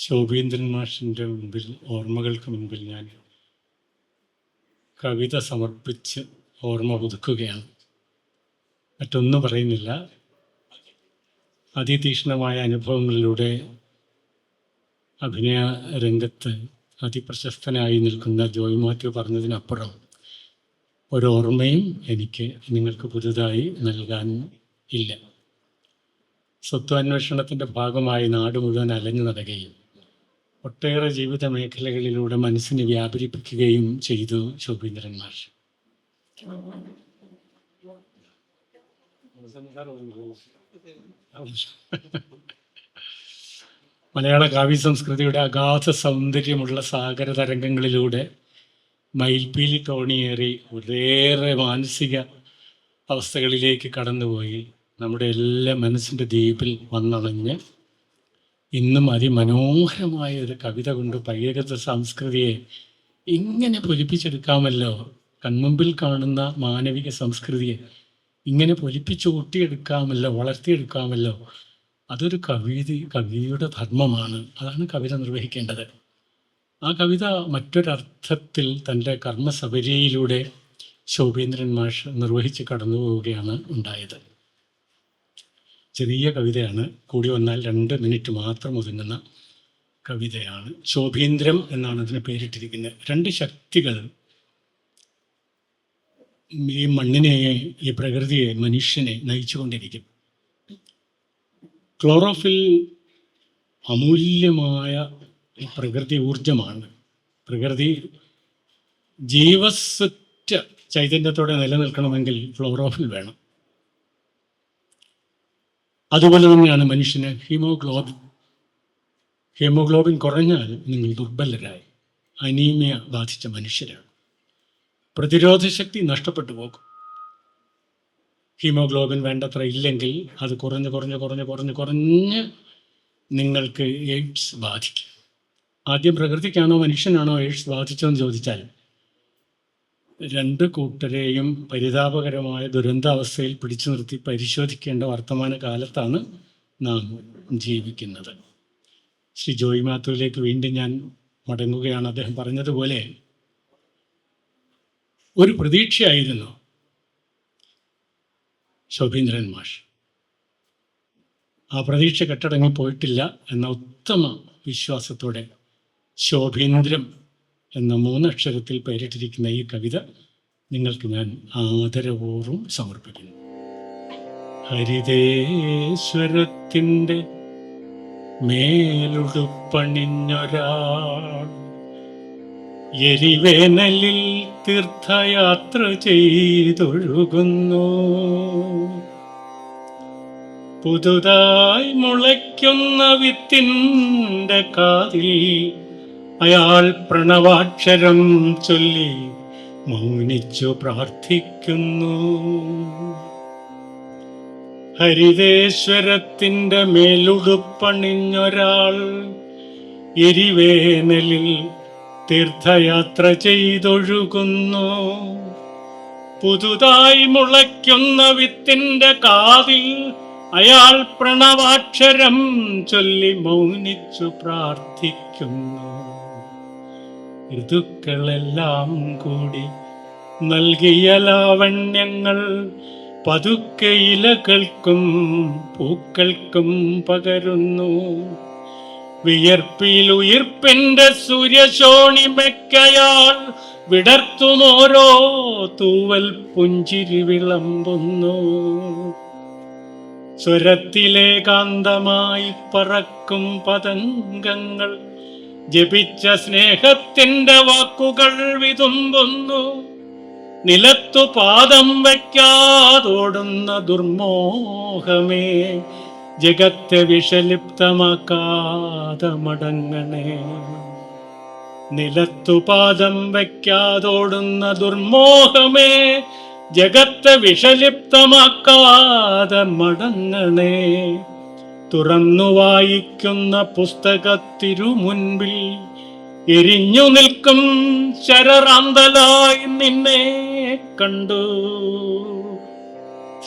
ശോഭീന്ദ്രൻ മാഷിൻ്റെ മുമ്പിൽ, ഓർമ്മകൾക്ക് മുൻപിൽ ഞാൻ കവിത സമർപ്പിച്ച് ഓർമ്മ പുതുക്കുകയാണ്. മറ്റൊന്നും പറയുന്നില്ല. അതിതീക്ഷ്ണമായ അനുഭവങ്ങളിലൂടെ അഭിനയ രംഗത്ത് അതിപ്രശസ്തനായി നിൽക്കുന്ന ജോയ് മാത്യു പറഞ്ഞതിനപ്പുറം ഒരോർമ്മയും എനിക്ക് നിങ്ങൾക്ക് പുതുതായി നൽകാൻ ഇല്ല. സ്വത്വാന്വേഷണത്തിൻ്റെ ഭാഗമായി നാട് മുഴുവൻ അലഞ്ഞു നടക്കുകയും ഒട്ടേറെ ജീവിത മേഖലകളിലൂടെ മനസ്സിനെ വ്യാപരിപ്പിക്കുകയും ചെയ്തു ശോഭീന്ദ്രൻ മാഷ്. മലയാള കാവ്യ സംസ്കൃതിയുടെ അഗാധ സൗന്ദര്യമുള്ള സാഗര തരംഗങ്ങളിലൂടെ മയിൽപ്പീലി തോണിയേറി ഒരേറെ മാനസിക അവസ്ഥകളിലേക്ക് കടന്നുപോയി നമ്മുടെ എല്ലാ മനസ്സിൻ്റെ ദ്വീപിൽ വന്നണഞ്ഞ് ഇന്നും അതിമനോഹരമായ ഒരു കവിത കൊണ്ട് പൈതൃക സംസ്കൃതിയെ ഇങ്ങനെ പൊലിപ്പിച്ചെടുക്കാമല്ലോ. കൺമുമ്പിൽ കാണുന്ന മാനവിക സംസ്കൃതിയെ ഇങ്ങനെ പൊലിപ്പിച്ച് ഊട്ടിയെടുക്കാമല്ലോ, വളർത്തിയെടുക്കാമല്ലോ. അതൊരു കവിയുടെ ധർമ്മമാണ്. അതാണ് കവിത നിർവഹിക്കേണ്ടത്. ആ കവിത മറ്റൊരർത്ഥത്തിൽ തൻ്റെ കർമ്മസബരിയിലൂടെ ശോഭീന്ദ്രൻ മാഷ് നിർവഹിച്ച് കടന്നു പോവുകയാണ് ഉണ്ടായത്. ചെറിയ കവിതയാണ്, കൂടി വന്നാൽ 2 മിനിറ്റ് മാത്രം ഒതുങ്ങുന്ന കവിതയാണ്. ശോഭീന്ദ്രം എന്നാണ് അതിന് പേരിട്ടിരിക്കുന്നത്. 2 ശക്തികൾ ഈ മണ്ണിനെ, ഈ പ്രകൃതിയെ, മനുഷ്യനെ നയിച്ചുകൊണ്ടിരിക്കും. ക്ലോറോഫിൽ അമൂല്യമായ പ്രകൃതി ഊർജമാണ്. പ്രകൃതി ജീവസ്വറ്റ ചൈതന്യത്തോടെ നിലനിൽക്കണമെങ്കിൽ ക്ലോറോഫിൽ വേണം. അതുപോലെ തന്നെയാണ് മനുഷ്യന് ഹീമോഗ്ലോബിൻ കുറഞ്ഞാൽ നിങ്ങൾ ദുർബലരായി, അനീമിയ ബാധിച്ച മനുഷ്യരാണ്. പ്രതിരോധശക്തി നഷ്ടപ്പെട്ടു പോകും. ഹീമോഗ്ലോബിൻ വേണ്ടത്ര ഇല്ലെങ്കിൽ അത് കുറഞ്ഞ് നിങ്ങൾക്ക് എയ്ഡ്സ് ബാധിക്കും. ആദ്യം പ്രകൃതിക്കാണോ മനുഷ്യനാണോ എയ്ഡ്സ് ബാധിച്ചതെന്ന് ചോദിച്ചാൽ 2 കൂട്ടരെയും പരിതാപകരമായ ദുരന്താവസ്ഥയിൽ പിടിച്ചു നിർത്തി പരിശോധിക്കേണ്ട വർത്തമാന കാലത്താണ് നാം ജീവിക്കുന്നത്. ശ്രീ ജോയ് മാത്യുവിലേക്ക് വീണ്ടും ഞാൻ മടങ്ങുകയാണ്. അദ്ദേഹം പറഞ്ഞതുപോലെ ഒരു പ്രതീക്ഷയായിരുന്നു ശോഭീന്ദ്രൻ മാഷ്. ആ പ്രതീക്ഷ കെട്ടടങ്ങി പോയിട്ടില്ല എന്ന ഉത്തമ വിശ്വാസത്തോടെ ശോഭീന്ദ്രം എന്ന 3 അക്ഷരത്തിൽ പേരിട്ടിരിക്കുന്ന ഈ കവിത നിങ്ങൾക്ക് ഞാൻ ആദരപൂർവ്വം സമർപ്പിക്കുന്നു. ഹരിതേശ്വരത്തിൻ്റെ മേലുടുപ്പണിഞ്ഞൊരാൾ എരിവേനലിൽ തീർത്ഥയാത്ര ചെയ്തൊഴുകുന്നു. പുതുതായി മുളയ്ക്കുന്ന വിത്തിൻ്റെ കാതിൽ അയാൾ പ്രണവാക്ഷരം ചൊല്ലി മൗനിച്ചു പ്രാർത്ഥിക്കുന്നു. ഹരിതേശ്വരത്തിൻ്റെ മേലുടുപ്പണിഞ്ഞൊരാൾ എരിവേനലിൽ തീർത്ഥയാത്ര ചെയ്തൊഴുകുന്നു. പുതുതായി മുളയ്ക്കുന്ന വിത്തിൻ്റെ കാതിൽ അയാൾ പ്രണവാക്ഷരം ചൊല്ലി മൗനിച്ചു പ്രാർത്ഥിക്കുന്നു. ഋതുക്കളെല്ലാം കൂടി നൽകിയ ലാവണ്യങ്ങൾ പതുക്കെ ഇലകൾക്കും പൂക്കൾക്കും പകരുന്നു. വിയർപ്പിൽ ഉയിർപ്പിൻ്റെ സൂര്യശോണിമയ്ക്കയാൾ വിടർത്തുമോരോ തൂവൽ പുഞ്ചിരി വിളമ്പുന്നു. സ്വരത്തിലേകാന്തമായി പറക്കും പതംഗങ്ങൾ ജപിച്ച സ്നേഹത്തിൻ്റെ വാക്കുകൾ വിതുമ്പുന്നു. നിലത്തു പാദം വയ്ക്കാതോടുന്ന ദുർമോഹമേ, ജഗത്തെ വിഷലിപ്തമാക്കാതെ മടങ്ങണേ. നിലത്തു പാദം വയ്ക്കാതോടുന്ന ദുർമോഹമേ, ജഗത്തെ വിഷലിപ്തമാക്കാതെ മടങ്ങണേ. തുറന്നു വായിക്കുന്ന പുസ്തകത്തിരുമുൻപിൽ എരിഞ്ഞു നിൽക്കും ശരറാന്തലായി നിന്നെ കണ്ടു.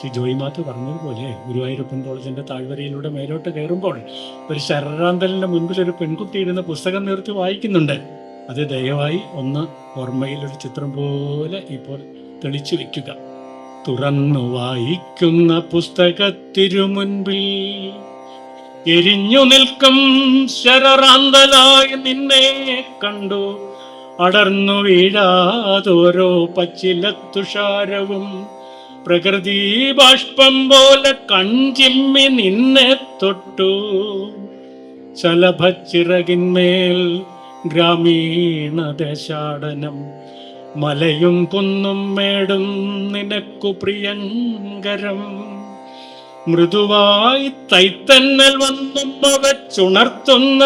ശ്രീ ജോയി മാത്യു പറഞ്ഞതുപോലെ ഗുരുവായൂരപ്പൻ കോളേജിൻ്റെ താഴ്വരയിലൂടെ മേലോട്ട് കയറുമ്പോൾ ഒരു ശരറാന്തലിൻ്റെ മുൻപിൽ ഒരു പെൺകുട്ടി ഇരുന്ന് പുസ്തകം നിർത്തി വായിക്കുന്നുണ്ട്. അത് ദയവായി ഒന്ന് ഓർമ്മയിൽ ഒരു ചിത്രം പോലെ ഇപ്പോൾ തെളിച്ചു വയ്ക്കുക. തുറന്നു വായിക്കുന്ന പുസ്തകത്തിരുമുൻപിൽ എരിഞ്ഞു നിൽക്കും ശരറാന്തലായി നിന്നെ കണ്ടു. അടർന്നു വീഴാതോരോ പച്ചില തുഷാരവും പ്രകൃതി ബാഷ്പം പോലെ കൺചിമ്മി നിന്നെ തൊട്ടു. ശലഭച്ചിറകിന്മേൽ ഗ്രാമീണ ദേശാടനം, മലയും കുന്നും മേടും നിനക്കു പ്രിയങ്കരം. മൃദുവായി തൈത്തന്നൽ വന്നും അവച്ചുണർത്തുന്ന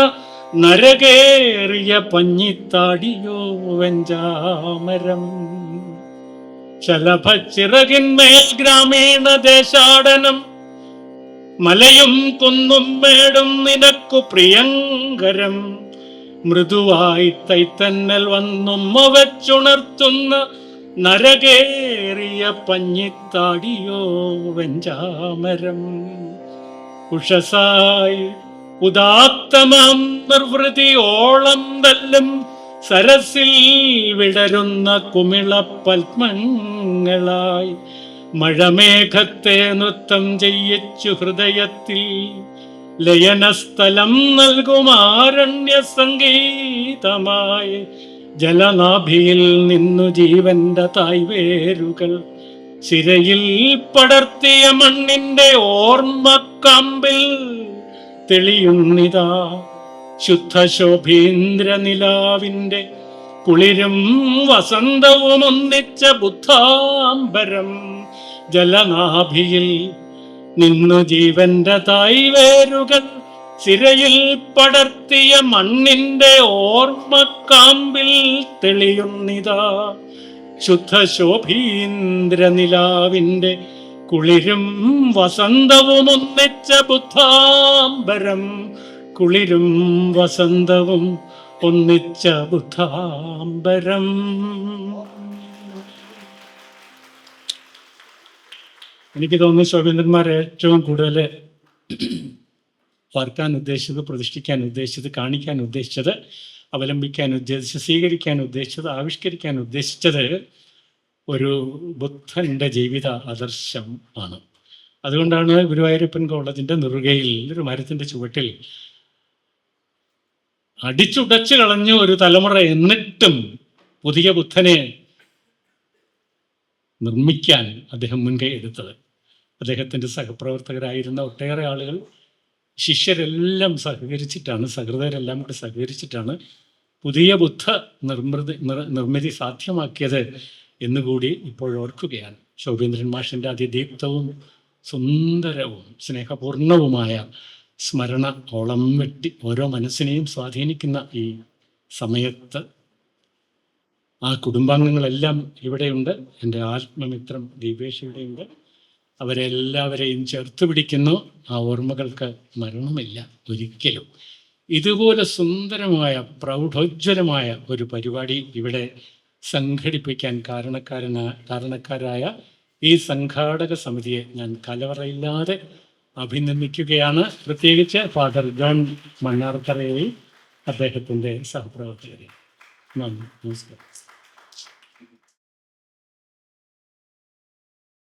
നരകേറിയ പഞ്ഞിത്താടിയോ വെഞ്ചാമരം. ശലഭച്ചിറകിന്മേൽ ഗ്രാമീണ ദേശാടനം, മലയും കുന്നും മേടും നിനക്കു പ്രിയങ്കരം. മൃദുവായി തൈത്തന്നൽ വന്നും അവച്ചുണർത്തുന്ന നരകേറിയ പഞ്ഞിത്താടിയോ വെഞ്ചാമരം. ഉഷസായി ഉദാത്തമാം നിർവൃതിയോളം തല്ലും സരസിൽ വിടരുന്ന കുമിള പത്മങ്ങളായി മഴമേഘത്തെ നൃത്തം ചെയ്യിച്ചു ഹൃദയത്തിൽ ലയനസ്ഥലം നൽകുമാരണ്യ സംഗീതമായി. ജലനാഭിയിൽ നിന്നു ജീവന്റെ തായ്വേരുകൾ ശിരയിൽ പടർത്തിയ മണ്ണിന്റെ ഓർമ്മക്കാമ്പിൽ തെളിയുന്നിതാ. ശുദ്ധശോഭീന്ദ്ര നിലാവിന്റെ കുളിരും വസന്തവും ഒന്നിച്ച ബുദ്ധാംബരം. ജലനാഭിയിൽ നിന്നു ജീവന്റെ തായ്വേരുകൾ സിരയിൽ പടർത്തിയ മണ്ണിന്റെ ഓർമ്മക്കാമ്പിൽ തെളിയുന്നിതാ. ശുദ്ധശോഭീന്ദ്ര നിലാവിന്റെ കുളിരും വസന്തവും ഒന്നിച്ച ബുദ്ധാംബരം. കുളിരും വസന്തവും ഒന്നിച്ച ബുദ്ധാംബരം. എനിക്ക് തോന്നുന്നു ശോഭേന്ദ്രന്മാർ ഏറ്റവും കൂടുതൽ പാർക്കാൻ ഉദ്ദേശിച്ചത്, പ്രതിഷ്ഠിക്കാൻ ഉദ്ദേശിച്ചത്, കാണിക്കാൻ ഉദ്ദേശിച്ചത്, അവലംബിക്കാൻ ഉദ്ദേശിച്ചത്, സ്വീകരിക്കാൻ ഉദ്ദേശിച്ചത്, ആവിഷ്കരിക്കാൻ ഉദ്ദേശിച്ചത് ഒരു ബുദ്ധൻ്റെ ജീവിത ആദർശം ആണ്. അതുകൊണ്ടാണ് ഗുരുവായൂരപ്പൻ കോളേജിൻ്റെ നെറുകയിൽ ഒരു മരത്തിൻ്റെ ചുവട്ടിൽ അടിച്ചുടച്ചു കളഞ്ഞ ഒരു തലമുറ എന്നിട്ടും പുതിയ ബുദ്ധനെ നിർമ്മിക്കാൻ അദ്ദേഹം മുൻകൈ എടുത്തത്. അദ്ദേഹത്തിൻ്റെ സഹപ്രവർത്തകരായിരുന്ന ഒട്ടേറെ ആളുകൾ, ശിഷ്യരെല്ലാം സഹകരിച്ചിട്ടാണ്, സഹൃദയരെല്ലാം കൂടി സഹകരിച്ചിട്ടാണ് പുതിയ ബുദ്ധ നിർമ്മിതി സാധ്യമാക്കിയത് എന്നുകൂടി ഇപ്പോൾ ഓർക്കുകയാണ്. ശോഭേന്ദ്രൻ മാഷിൻ്റെ അതിദീപ്തവും സുന്ദരവും സ്നേഹപൂർണവുമായ സ്മരണ ഓളം വെട്ടി ഓരോ മനസ്സിനെയും സ്വാധീനിക്കുന്ന ഈ സമയത്ത് ആ കുടുംബാംഗങ്ങളെല്ലാം ഇവിടെയുണ്ട്. എൻ്റെ ആത്മമിത്രം ദീപേഷ് ഇവിടെയുണ്ട്. അവരെല്ലാവരെയും ചേർത്ത് പിടിക്കുന്നു. ആ ഓർമ്മകൾക്ക് മരണമില്ല ഒരിക്കലും. ഇതുപോലെ സുന്ദരമായ പ്രൗഢോജ്വലമായ ഒരു പരിപാടി ഇവിടെ സംഘടിപ്പിക്കാൻ കാരണക്കാരായ ഈ സംഘാടക സമിതിയെ ഞാൻ കലവറയില്ലാതെ അഭിനന്ദിക്കുകയാണ്. പ്രത്യേകിച്ച് ഫാദർ ജോൺ മണ്ണാർത്തറയെയും അദ്ദേഹത്തിൻ്റെ സഹപ്രവർത്തകരെയും. നന്ദി, നമസ്കാരം.